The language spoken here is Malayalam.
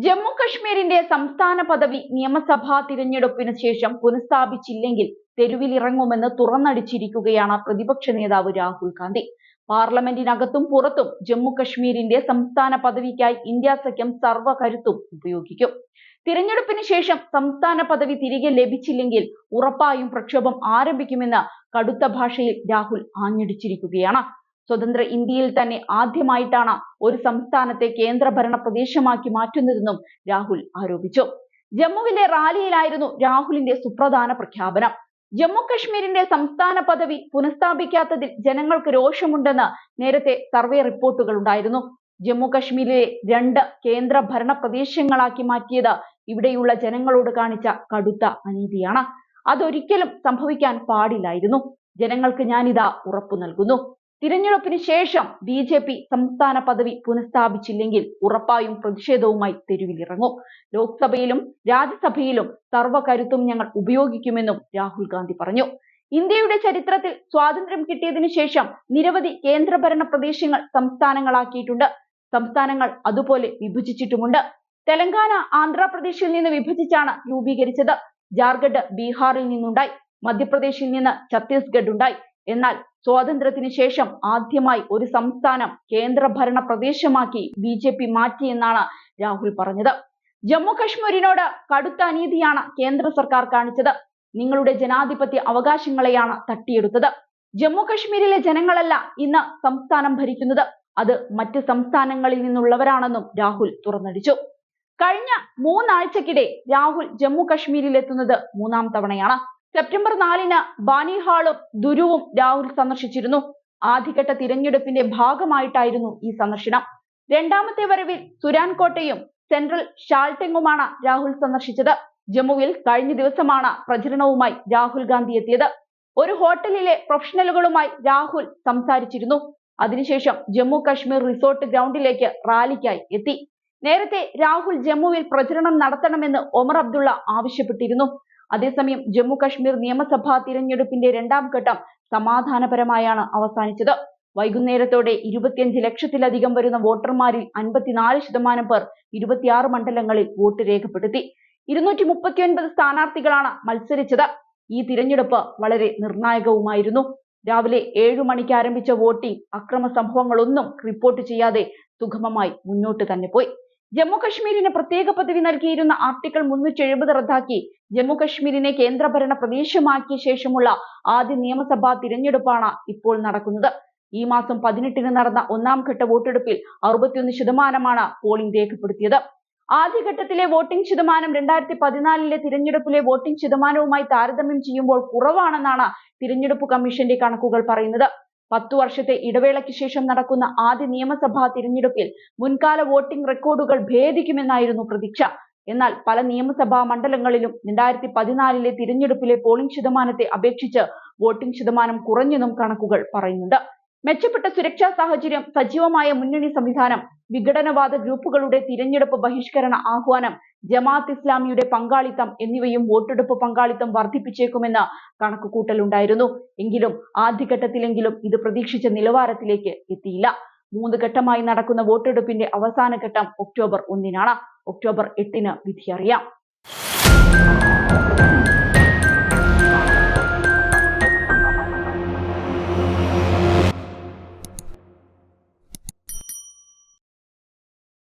ജമ്മു കശ്മീരിന്റെ സംസ്ഥാന പദവി നിയമസഭാ തിരഞ്ഞെടുപ്പിന് ശേഷം പുനഃസ്ഥാപിച്ചില്ലെങ്കിൽ തെരുവിലിറങ്ങുമെന്ന് തുറന്നടിച്ചിരിക്കുകയാണ് പ്രതിപക്ഷ നേതാവ് രാഹുൽ ഗാന്ധി. പാർലമെന്റിനകത്തും പുറത്തും ജമ്മു കശ്മീരിന്റെ സംസ്ഥാന പദവിക്കായി ഇന്ത്യ സഖ്യം സർവ്വ കരുത്തും ഉപയോഗിക്കും. തിരഞ്ഞെടുപ്പിന് ശേഷം സംസ്ഥാന പദവി തിരികെ ലഭിച്ചില്ലെങ്കിൽ ഉറപ്പായും പ്രക്ഷോഭം ആരംഭിക്കുമെന്ന് കടുത്ത ഭാഷയിൽ രാഹുൽ ആഞ്ഞടിച്ചിരിക്കുകയാണ്. സ്വതന്ത്ര ഇന്ത്യയിൽ തന്നെ ആദ്യമായിട്ടാണ് ഒരു സംസ്ഥാനത്തെ കേന്ദ്രഭരണ പ്രദേശമാക്കി മാറ്റുന്നതെന്നും രാഹുൽ ആരോപിച്ചു. ജമ്മുവിലെ റാലിയിലായിരുന്നു രാഹുലിന്റെ സുപ്രധാന പ്രഖ്യാപനം. ജമ്മു കശ്മീരിന്റെ സംസ്ഥാന പദവി പുനഃസ്ഥാപിക്കാത്തതിൽ ജനങ്ങൾക്ക് രോഷമുണ്ടെന്ന് നേരത്തെ സർവേ റിപ്പോർട്ടുകൾ ഉണ്ടായിരുന്നു. ജമ്മു കശ്മീരിലെ 2 കേന്ദ്രഭരണ പ്രദേശങ്ങളാക്കി മാറ്റിയത് ഇവിടെയുള്ള ജനങ്ങളോട് കാണിച്ച കടുത്ത അനീതിയാണ്. അതൊരിക്കലും സംഭവിക്കാൻ പാടില്ലായിരുന്നു. ജനങ്ങൾക്ക് ഞാനിതാ ഉറപ്പു നൽകുന്നു. തിരഞ്ഞെടുപ്പിന് ശേഷം BJP സംസ്ഥാന പദവി പുനഃസ്ഥാപിച്ചില്ലെങ്കിൽ ഉറപ്പായും പ്രതിഷേധവുമായി തെരുവിലിറങ്ങും. ലോക്സഭയിലും രാജ്യസഭയിലും സർവ്വകരുത്തും ഞങ്ങൾ ഉപയോഗിക്കുമെന്നും രാഹുൽ ഗാന്ധി പറഞ്ഞു. ഇന്ത്യയുടെ ചരിത്രത്തിൽ സ്വാതന്ത്ര്യം കിട്ടിയതിനു ശേഷം നിരവധി കേന്ദ്രഭരണ പ്രദേശങ്ങൾ സംസ്ഥാനങ്ങളാക്കിയിട്ടുണ്ട്. സംസ്ഥാനങ്ങൾ അതുപോലെ വിഭജിച്ചിട്ടുമുണ്ട്. തെലങ്കാന ആന്ധ്രാപ്രദേശിൽ നിന്ന് വിഭജിച്ചാണ് രൂപീകരിച്ചത്. ജാർഖണ്ഡ് ബീഹാറിൽ നിന്നുണ്ടായി. മധ്യപ്രദേശിൽ നിന്ന് ഛത്തീസ്ഗഡ് ഉണ്ടായി. എന്നാൽ സ്വാതന്ത്ര്യത്തിന് ശേഷം ആദ്യമായി ഒരു സംസ്ഥാനം കേന്ദ്രഭരണ പ്രദേശമാക്കി BJP മാറ്റിയെന്നാണ് രാഹുൽ പറഞ്ഞത്. ജമ്മു കശ്മീരിനോട് കടുത്ത അനീതിയാണ് കേന്ദ്ര സർക്കാർ കാണിച്ചത്. നിങ്ങളുടെ ജനാധിപത്യ അവകാശങ്ങളെയാണ് തട്ടിയെടുത്തത്. ജമ്മു കശ്മീരിലെ ജനങ്ങളല്ല ഇന്ന് സംസ്ഥാനം ഭരിക്കുന്നത്. അത് മറ്റ് സംസ്ഥാനങ്ങളിൽ നിന്നുള്ളവരാണെന്നും രാഹുൽ തുറന്നടിച്ചു. കഴിഞ്ഞ 3 ആഴ്ചക്കിടെ രാഹുൽ ജമ്മു കശ്മീരിലെത്തുന്നത് 3ാം തവണയാണ്. സെപ്റ്റംബർ 4-ന് ബാനിഹാളും ദുരുവും രാഹുൽ സന്ദർശിച്ചിരുന്നു. ആദ്യഘട്ട തിരഞ്ഞെടുപ്പിന്റെ ഭാഗമായിട്ടായിരുന്നു ഈ സന്ദർശനം. 2ാമത്തെ വരവിൽ സുരാൻകോട്ടയും സെൻട്രൽ ഷാൽടെങ്ങുമാണ് രാഹുൽ സന്ദർശിച്ചത്. ജമ്മുവിൽ കഴിഞ്ഞ ദിവസമാണ് പ്രചരണവുമായി രാഹുൽ ഗാന്ധി എത്തിയത്. ഒരു ഹോട്ടലിലെ പ്രൊഫഷണലുകളുമായി രാഹുൽ സംസാരിച്ചിരുന്നു. അതിനുശേഷം ജമ്മു കശ്മീർ റിസോർട്ട് ഗ്രൗണ്ടിലേക്ക് റാലിക്കായി എത്തി. നേരത്തെ രാഹുൽ ജമ്മുവിൽ പ്രചരണം നടത്തണമെന്ന് ഒമർ അബ്ദുള്ള ആവശ്യപ്പെട്ടിരുന്നു. അതേസമയം ജമ്മു കശ്മീർ നിയമസഭാ തിരഞ്ഞെടുപ്പിന്റെ 2ാം ഘട്ടം സമാധാനപരമായാണ് അവസാനിച്ചത്. വൈകുന്നേരത്തോടെ 25 ലക്ഷത്തിലധികം വരുന്ന വോട്ടർമാരിൽ 54% പേർ 26 മണ്ഡലങ്ങളിൽ വോട്ട് രേഖപ്പെടുത്തി. 239 സ്ഥാനാർത്ഥികളാണ് മത്സരിച്ചത്. ഈ തിരഞ്ഞെടുപ്പ് വളരെ നിർണായകവുമായിരുന്നു. രാവിലെ 7 മണിക്ക് ആരംഭിച്ച വോട്ടിംഗ് അക്രമ സംഭവങ്ങളൊന്നും റിപ്പോർട്ട് ചെയ്യാതെ സുഗമമായി മുന്നോട്ട് തന്നെ പോയി. ജമ്മു കശ്മീരിന് പ്രത്യേക പദവി നൽകിയിരുന്ന ആർട്ടിക്കിൾ 370 റദ്ദാക്കി ജമ്മു കശ്മീരിനെ കേന്ദ്രഭരണ പ്രദേശമാക്കിയ ശേഷമുള്ള ആദ്യ നിയമസഭാ തിരഞ്ഞെടുപ്പാണ് ഇപ്പോൾ നടക്കുന്നത്. ഈ മാസം 18-ന് നടന്ന 1ാം ഘട്ട വോട്ടെടുപ്പിൽ 61% പോളിംഗ് രേഖപ്പെടുത്തിയത്. ആദ്യഘട്ടത്തിലെ വോട്ടിംഗ് ശതമാനം 2014-ലെ തിരഞ്ഞെടുപ്പിലെ വോട്ടിംഗ് ശതമാനവുമായി താരതമ്യം ചെയ്യുമ്പോൾ കുറവാണെന്നാണ് തിരഞ്ഞെടുപ്പ് കമ്മീഷന്റെ കണക്കുകൾ പറയുന്നത്. 10 വർഷത്തെ ഇടവേളയ്ക്ക് ശേഷം നടക്കുന്ന ആദ്യ നിയമസഭാ തിരഞ്ഞെടുപ്പിൽ മുൻകാല വോട്ടിംഗ് റെക്കോർഡുകൾ ഭേദിക്കുമെന്നായിരുന്നു പ്രതീക്ഷ. എന്നാൽ പല നിയമസഭാ മണ്ഡലങ്ങളിലും 2014-ലെ തിരഞ്ഞെടുപ്പിലെ പോളിംഗ് ശതമാനത്തെ അപേക്ഷിച്ച് വോട്ടിംഗ് ശതമാനം കുറഞ്ഞെന്നും കണക്കുകൾ പറയുന്നുണ്ട്. മെച്ചപ്പെട്ട സുരക്ഷാ സാഹചര്യം, സജീവമായ മുന്നണി സംവിധാനം, വിഘടനവാദ ഗ്രൂപ്പുകളുടെ തിരഞ്ഞെടുപ്പ് ബഹിഷ്കരണ ആഹ്വാനം, ജമാഅത്ത് ഇസ്ലാമിയുടെ പങ്കാളിത്തം എന്നിവയും വോട്ടെടുപ്പ് പങ്കാളിത്തം വർദ്ധിപ്പിച്ചേക്കുമെന്ന് കണക്കുകൂട്ടലുണ്ടായിരുന്നു. എങ്കിലും ആദ്യഘട്ടത്തിലെങ്കിലും ഇത് പ്രതീക്ഷിച്ച നിലവാരത്തിലേക്ക് എത്തിയില്ല. 3 ഘട്ടമായി നടക്കുന്ന വോട്ടെടുപ്പിന്റെ അവസാന ഘട്ടം ഒക്ടോബർ 1-നാണ്. ഒക്ടോബർ 8-ന് വിധിയറിയാം.